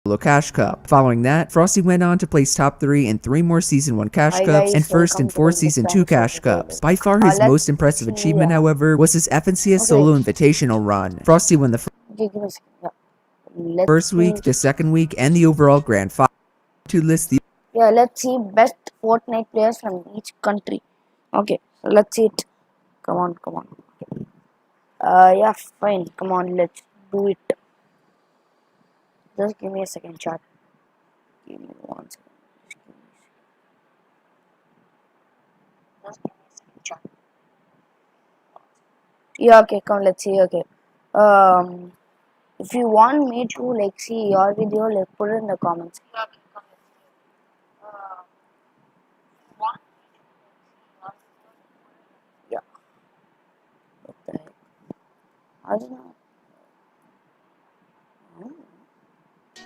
Cash Cup. Following that, Frosty went on to place top 3 in 3 more Season 1 Cash Hi Cups and guys, first in welcome to 4 the Season 2 Different Cash Social Cups. By far his Let's most impressive see. achievement, however, was his FNCS Okay, Solo Invitational run. Frosty won the okay, give me a second. Yeah. Let's first see. week, the second week, and the overall Grand Final. To list the Yeah, let's see best Fortnite players from each country. Okay, so let's see it. Come on, come on. Yeah, fine. Come on, let's do it. Just give me a second, chat. Give me 1 second. Just give me a second, chat. Yeah, okay, come. Let's see. Okay. Um, if you want me to like see your video, like put it in the comments. Yeah, okay, come. Yeah. What the heck? I don't know.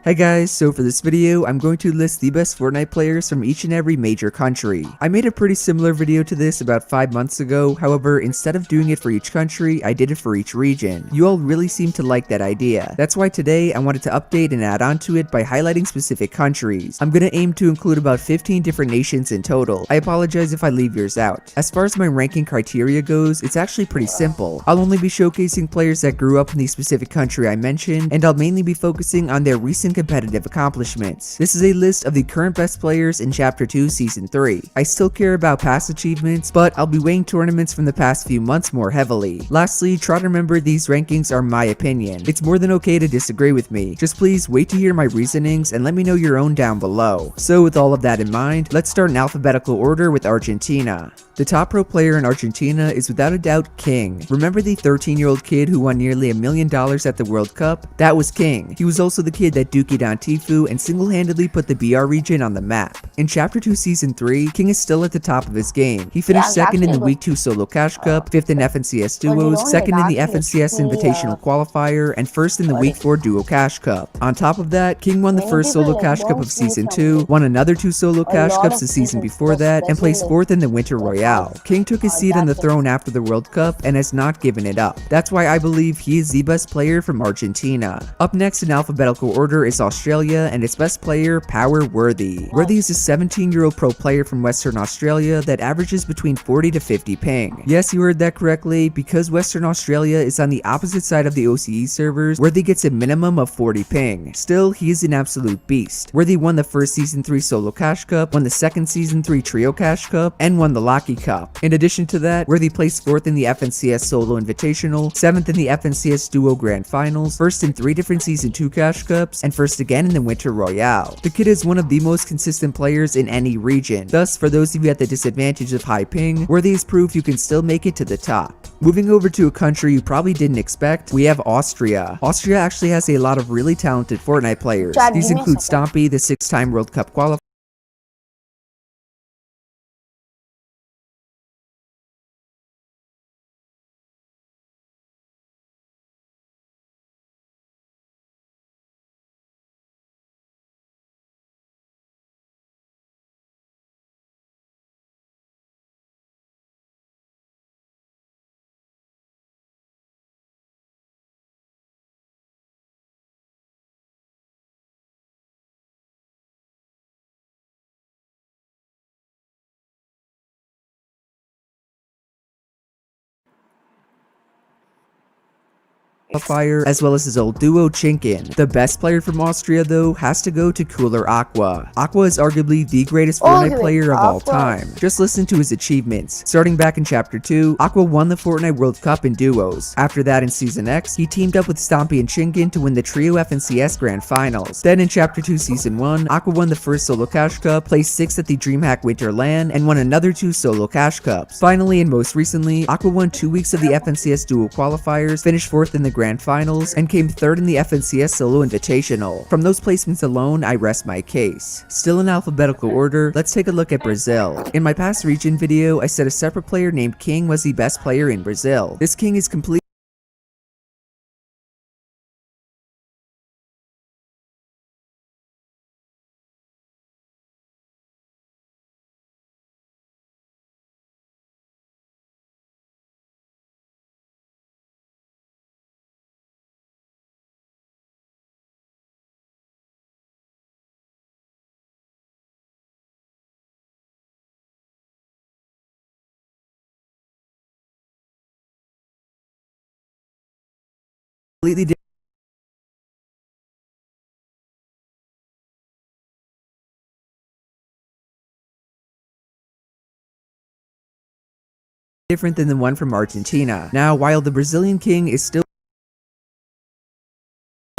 Hey guys, so for this video, I'm going to list the best Fortnite players from each and every major country. I made a pretty similar video to this about 5 months ago, however, instead of doing it for each country, I did it for each region. You all really seem to like that idea. That's why today, I wanted to update and add on to it by highlighting specific countries. I'm gonna aim to include about 15 different nations in total. I apologize if I leave yours out. As far as my ranking criteria goes, it's actually pretty simple. I'll only be showcasing players that grew up in the specific country I mentioned, and I'll mainly be focusing on their recent competitive accomplishments. This is a list of the current best players in Chapter 2 Season 3. I still care about past achievements, but I'll be weighing tournaments from the past few months more heavily. Lastly, try to remember these rankings are my opinion. It's more than okay to disagree with me. Just please wait to hear my reasonings and let me know your own down below. So with all of that in mind, let's start in alphabetical order with Argentina. The top pro player in Argentina is without a doubt King. Remember the 13-year-old kid who won nearly $1 million at the World Cup? That was King. He was also the kid that dookied on Tfue and single-handedly put the BR region on the map. In Chapter 2 Season 3, King is still at the top of his game. He finished second in the Week 2 Solo Cash Cup, 5th in FNCS Duos, 2nd in the FNCS Invitational Qualifier, and 1st in the Week 4 Duo Cash Cup. On top of that, King won the first Solo Cash Cup of Season 2, won another 2 Solo Cash Cups the season before that, and placed 4th in the Winter Royale. King took his seat on the throne after the World Cup and has not given it up. That's why I believe he is the best player from Argentina. Up next in alphabetical order is Australia and its best player, Power Worthy. Worthy is a 17-year-old pro player from Western Australia that averages between 40 to 50 ping. Yes, you heard that correctly, because Western Australia is on the opposite side of the OCE servers, Worthy gets a minimum of 40 ping. Still, he is an absolute beast. Worthy won the first Season 3 Solo Cash Cup, won the second Season 3 Trio Cash Cup, and won the Locky Cup. In addition to that, Worthy placed 4th in the FNCS Solo Invitational, 7th in the FNCS Duo Grand Finals, 1st in 3 different Season 2 Cash Cups, and 1st again in the Winter Royale. The kid is one of the most consistent players in any region. Thus, for those of you at the disadvantage of high ping, Worthy is proof you can still make it to the top. Moving over to a country you probably didn't expect, we have Austria. Austria actually has a lot of really talented Fortnite players. These include Stompy, the 6-time World Cup qualifier, as well as his old duo Chinkin. The best player from Austria though has to go to Cooler Aqua. Aqua is arguably the greatest Fortnite player of all time. Just listen to his achievements. Starting back in Chapter 2, Aqua won the Fortnite World Cup in duos. After that in Season X, he teamed up with Stompy and Chinkin to win the Trio FNCS Grand Finals. Then in Chapter 2 Season 1, Aqua won the first Solo Cash Cup, placed 6th at the DreamHack Winter LAN, and won another 2 Solo Cash Cups. Finally and most recently, Aqua won 2 weeks of the FNCS Duo Qualifiers, finished 4th in the Grand Finals, and came 3rd in the FNCS Solo Invitational. From those placements alone, I rest my case. Still in alphabetical order, let's take a look at Brazil. In my past region video, I said a separate player named King was the best player in Brazil. This King is complete completely different than the one from Argentina. Now, while the Brazilian king is still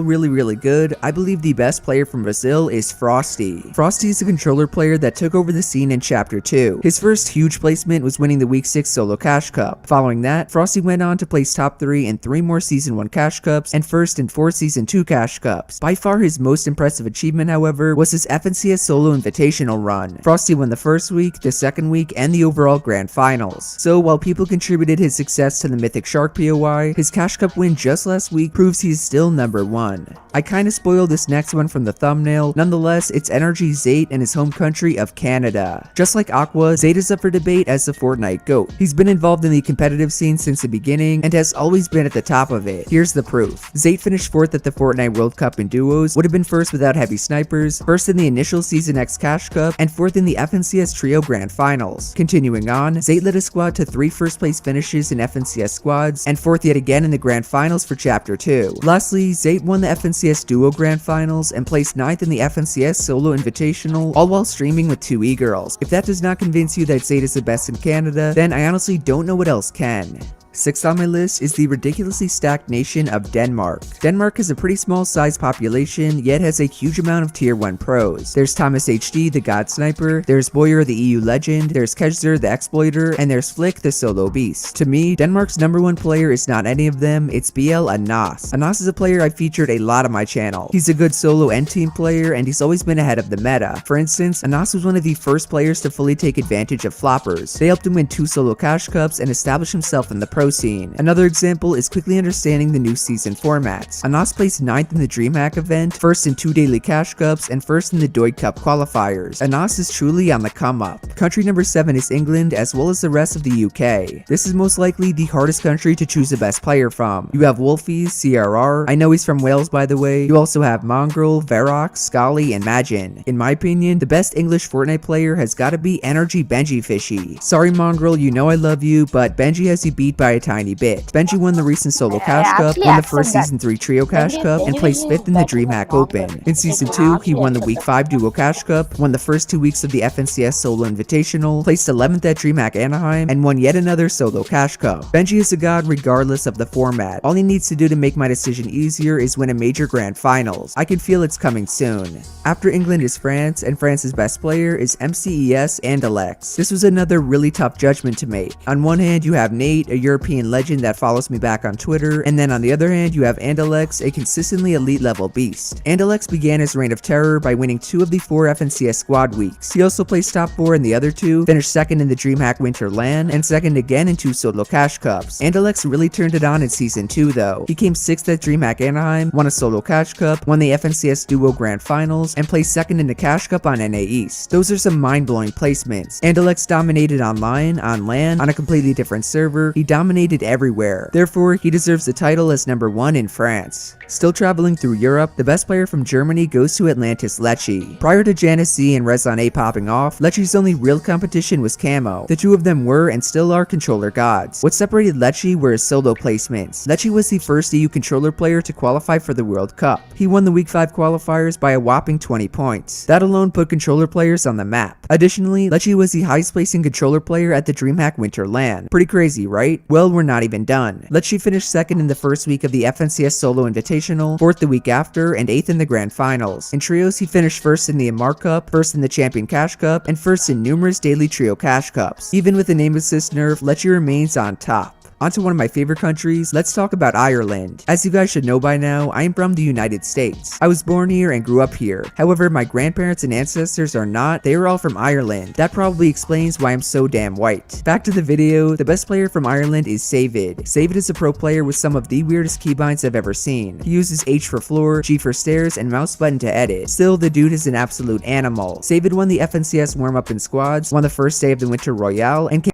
really good, I believe the best player from Brazil is Frosty. Frosty is a controller player that took over the scene in Chapter 2. His first huge placement was winning the Week 6 Solo Cash Cup. Following that, Frosty went on to place top 3 in 3 more Season 1 Cash Cups and first in 4 Season 2 Cash Cups. By far his most impressive achievement, however, was his FNCS Solo Invitational run. Frosty won the first week, the second week, and the overall Grand Finals. So while people contributed his success to the Mythic Shark POI, his Cash Cup win just last week proves he's still number 1. I kinda spoiled this next one from the thumbnail. Nonetheless, it's Energy Zate and his home country of Canada. Just like Aqua, Zate is up for debate as the Fortnite GOAT. He's been involved in the competitive scene since the beginning and has always been at the top of it. Here's the proof. Zate finished 4th at the Fortnite World Cup in duos, would have been 1st without heavy snipers, 1st in the initial Season X Cash Cup, and 4th in the FNCS Trio Grand Finals. Continuing on, Zate led his squad to 3 first place finishes in FNCS squads, and 4th yet again in the Grand Finals for Chapter 2. Lastly, Zate won the FNCS Duo Grand Finals and placed 9th in the FNCS Solo Invitational, all while streaming with 2 e-girls. If that does not convince you that Zate is the best in Canada, then I honestly don't know what else can. 6th on my list is the ridiculously stacked nation of Denmark. Denmark has a pretty small size population, yet has a huge amount of tier 1 pros. There's Thomas HD, the God Sniper, there's Boyer, the EU legend, there's Kejzer, the Exploiter, and there's Flick, the solo beast. To me, Denmark's number 1 player is not any of them, it's BL Anas. Anas is a player I've featured a lot on my channel. He's a good solo and team player, and he's always been ahead of the meta. For instance, Anas was one of the first players to fully take advantage of floppers. They helped him win 2 solo cash cups and establish himself in the pro scene. Another example is quickly understanding the new season formats. Anas placed 9th in the DreamHack event, 1st in 2 daily cash cups, and 1st in the Doig Cup qualifiers. Anas is truly on the come up. Country number 7 is England, as well as the rest of the UK. This is most likely the hardest country to choose the best player from. You have Wolfies, CRR, I know he's from Wales by the way. You also have Mongrel, Verox, Scully, and Magin. In my opinion, the best English Fortnite player has gotta be Energy Benji Fishy. Sorry Mongrel, you know I love you, but Benji has you beat by a tiny bit. Benji won the recent Solo Cash Cup, won the first Season 3 Trio Cash Cup, and placed 5th in the DreamHack Open. In Season 2, he won the Week 5 Duo Cash Cup, won the first 2 weeks of the FNCS Solo Invitational, placed 11th at DreamHack Anaheim, and won yet another Solo Cash Cup. Benji is a god regardless of the format. All he needs to do to make my decision easier is win a major Grand Finals. I can feel it's coming soon. After England is France, and France's best player is MCES Andalex. This was another really tough judgment to make. On one hand, you have Nate, a European legend that follows me back on Twitter, and then on the other hand, you have Andalex, a consistently elite level beast. Andalex began his reign of terror by winning 2 of the 4 FNCS squad weeks. He also placed top 4 in the other 2, finished 2nd in the DreamHack Winter LAN, and 2nd again in 2 solo cash cups. Andalex really turned it on in Season 2 though. He came 6th at DreamHack Anaheim, won a solo cash cup, won the FNCS Duo Grand Finals, and placed 2nd in the cash cup on NA East. Those are some mind-blowing placements. Andalex dominated online, on LAN, on a completely different server. He dominated everywhere. Therefore, he deserves the title as number 1 in France. Still traveling through Europe, the best player from Germany goes to Atlantis Lecce. Prior to Janus Z and Rezon A popping off, Lecce's only real competition was Camo. The two of them were and still are controller gods. What separated Lecce were his solo placements. Lecce was the first EU controller player to qualify for the World Cup. He won the Week 5 qualifiers by a whopping 20 points. That alone put controller players on the map. Additionally, Lecce was the highest placing controller player at the DreamHack Winter LAN. Pretty crazy, right? Well, we're not even done. Lecce finished 2nd in the first week of the FNCS Solo Invitational, 4th the week after, and 8th in the Grand Finals. In trios, he finished 1st in the Amar Cup, 1st in the Champion Cash Cup, and 1st in numerous daily trio cash cups. Even with the name assist nerf, Lecce remains on top. Onto one of my favorite countries, let's talk about Ireland. As you guys should know by now, I am from the United States. I was born here and grew up here. However, my grandparents and ancestors are not, they are all from Ireland. That probably explains why I'm so damn white. Back to the video, the best player from Ireland is Savid. Savid is a pro player with some of the weirdest keybinds I've ever seen. He uses H for floor, G for stairs, and mouse button to edit. Still, the dude is an absolute animal. Savid won the FNCS warm-up in squads, won the first day of the Winter Royale, and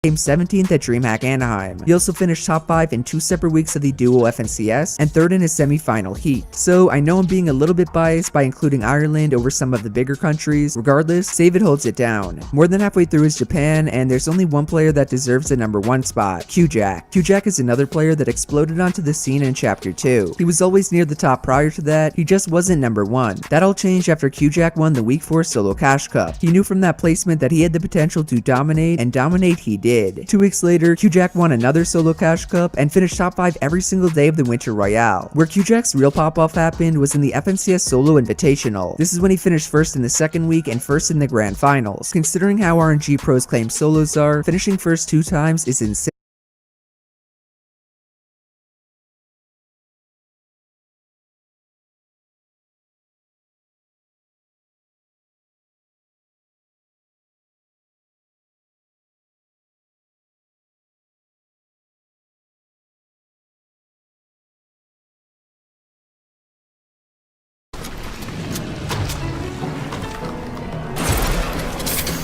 came 17th at DreamHack Anaheim. He also finished top 5 in 2 separate weeks of the Duo FNCS and 3rd in his semi-final heat. So I know I'm being a little bit biased by including Ireland over some of the bigger countries. Regardless, Save It holds it down. More than halfway through is Japan, and there's only one player that deserves the number 1 spot, Q-Jack. Q-Jack is another player that exploded onto the scene in Chapter 2. He was always near the top prior to that, he just wasn't number 1. That all changed after Q-Jack won the Week 4 Solo Cash Cup. He knew from that placement that he had the potential to dominate, and dominate he did. 2 weeks later, Q-Jack won another Solo Cash Cup and finished top 5 every single day of the Winter Royale. Where Q-Jack's real pop-off happened was in the FNCS Solo Invitational. This is when he finished 1st in the second week and 1st in the Grand Finals. Considering how RNG pros claim solos are, finishing 1st 2 times is insane.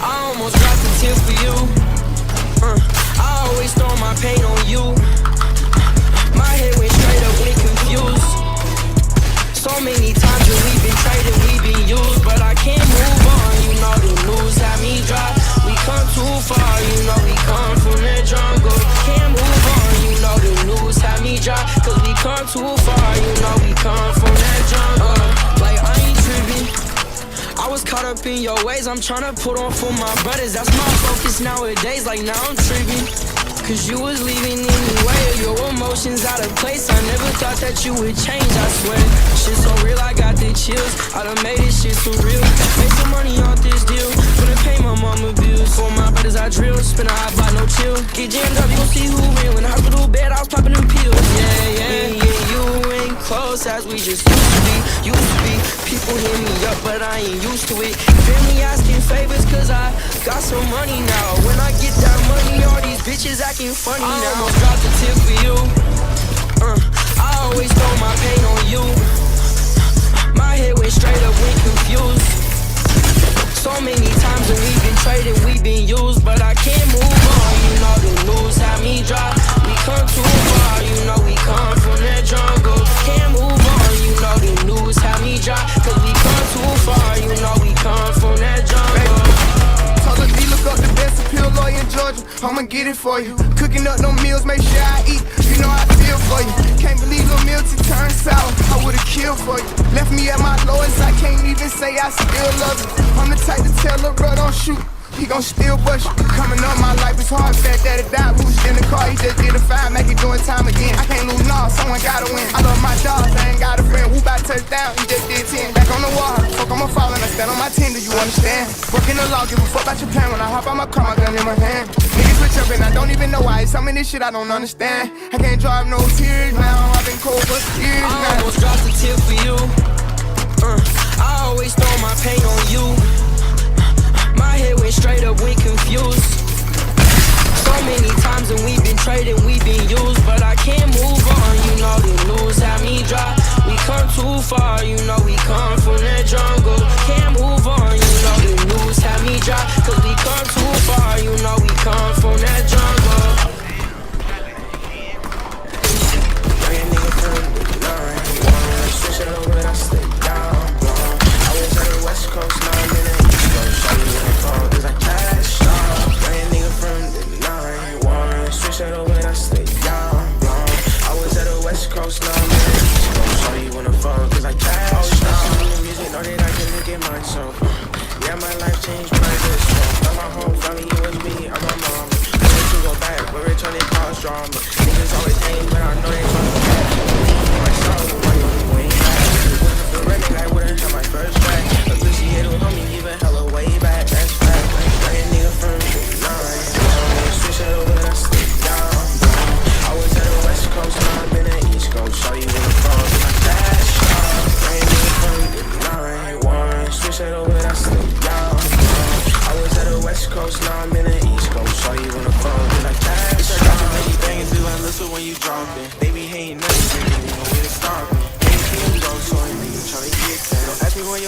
I almost dropped a tear for you. I always throw my pain on you. My head went straight up when confused. So many times when we've been traded, we've been used, but I can't move on. You know the news had me dry. We come too far, you know we come from the jungle. Can't move on, you know the news had me dry. Cause we come too far, you know we come from that jungle. Like I ain't tripping. I was caught up in your ways, I'm tryna put on for my brothers. That's my focus nowadays, like now I'm tripping. Cause you was leaving anyway, your emotions out of place. I never thought that you would change, I swear. Shit so real, I got the chills. I done made this shit so real. Made some money off this deal. Finna pay my mama bills. For my brothers I drill, spin a hot block, no chill. Get jammed up, you gon' see who real. In the hospital bed, I was popping them pills. Yeah, you ain't close as we just used to be. People hit me up, but I ain't used to it. Family asking favors, cause I got some money now. When I get that money, all these bitches acting funny now. I almost dropped a tip for you. I always throw my pain on you. My head went straight up when confused. So many times when we've been traded, we've been used, but I can't move on. You know the news had me dry. We come too far, you know we come from the jungle. Can't move on, you know the news had me dry. Cause we come too far, you know we come from that jungle. Told her D look up the best appeal lawyer in Georgia. I'ma get it for you. Cooking up no meals, make sure I eat. You know I feel for you. Can't believe little Milty turned sour. I would've killed for you. Left me at my lowest, I can't even say I still love you. I'm the type to tell her, bro, don't shoot. He gon' still bust you. Coming up, my life is hard. Fat daddy died, we was in the car. He just did a 5, make it doing time again. I can't lose, nah, someone gotta win. I love my dogs, I ain't got a friend. Who bout touchdown? He just did 10. Back on the wall, fuck, I'ma fall and I stand on my 10. Do you understand? Working the law, give a fuck about your plan. When I hop on my car, my gun in my hand. Niggas switch up and I don't even know why. It's some of this shit I don't understand. I can't drive no tears now. I've been cold for years I now. almost dropped a tip for you. I always throw my pain on you. My head went straight up when confused. So many times when we've been traded, we've been used, but I can't move on. You know the news had me dry. We come too far, you know we come from the jungle. Can't move on, you know the news had me dry. Cause we come too far, you know we come from that jungle. Bring a nigga from the 9-1. Switch it over, I stay down. I was at the West Coast, now I'm in the East Coast. Show you in the phone, cause I cashed out. Bring a nigga from the 9-1. Switch it over, I stay down. I was at the West Coast, now I'm in the East Coast. Show you in the phone, cause I cashed out. Music, know that I can look at myself. Yeah, my life changed when I did so. Got my whole family, you and me, I'm my mom. Wanted to go back, but returning cause drama. Niggas always hate, but I know they come back. My soul, why you ain't back? The running, I wouldn't have my first track. A pussy hit with homie, even hella way back. That's fact. Bring a nigga from the 9. Switch it over, I stay down. I was at the West Coast, now I'm in the East Coast. Show you in the phone, my dash out. Bring a nigga from the 9-1. Switch it over, I stay down.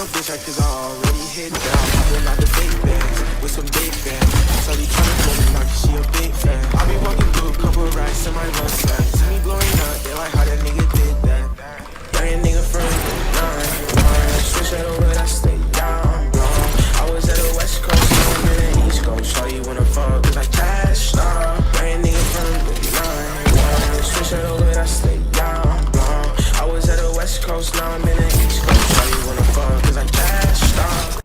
your bitch like cause I already hit down. Popping out the big bands with some big bands. So they tryna blow me like she a big fan. I be walking through a couple racks in my Mustang. See me blowing up, they like how that nigga did that. Young nigga from the 9. Switch it over, I stay down, bro. I was at the West Coast, now I'm in the East Coast. Show you wanna fuck, cause I cashed up. Young nigga from the 9. Switch it over, I stay down, bro. I was at the West Coast, now I'm in the East Coast. Show you wanna fuck, cause I cashed up.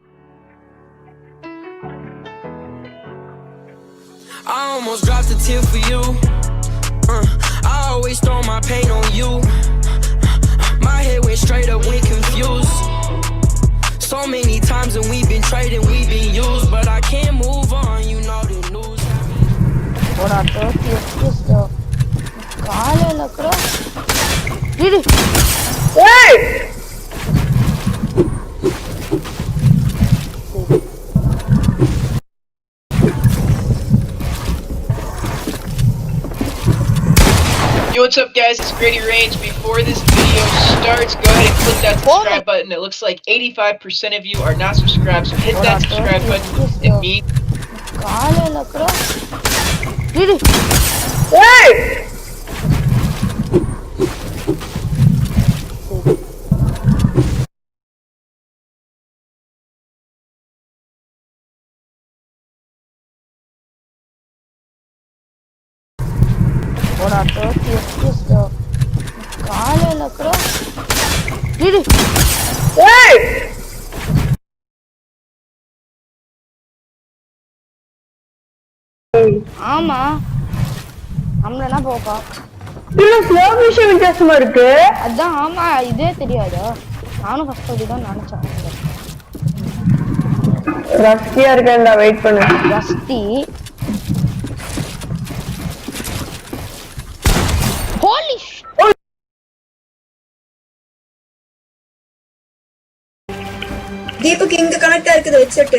I almost dropped a tear for you. I always throw my pain on you. My head went straight up, went confused. So many times and we've been trading, we've been used, but I can't move on, you know the news. Ora, 30 FPS though. காலையில கூட DD ஏய் Yo, what's up guys, it's Grady Range. Before this video starts, go ahead and click that subscribe button. It looks like 85% of you are not subscribed, so hit that subscribe button and me. காலையில கூட DD ஏய் Ora, 30 FPS though. காலையில கூட DD ஏய் ஆமா நம்மளனா போப்பா இல்ல slow motion வித்தியாசமா இருக்கு. அதான் ஆமா இதே தெரியாதா நானும் ஃபர்ஸ்ட் அப்படிதான் நினைச்சேன் ரஸ்டியா இருக்கேன்டா வெயிட் பண்ணு. ரஸ்டி ஹோலி தீபக் இங்க கனெக்ட் ஆ இருக்குது ஹெட்செட்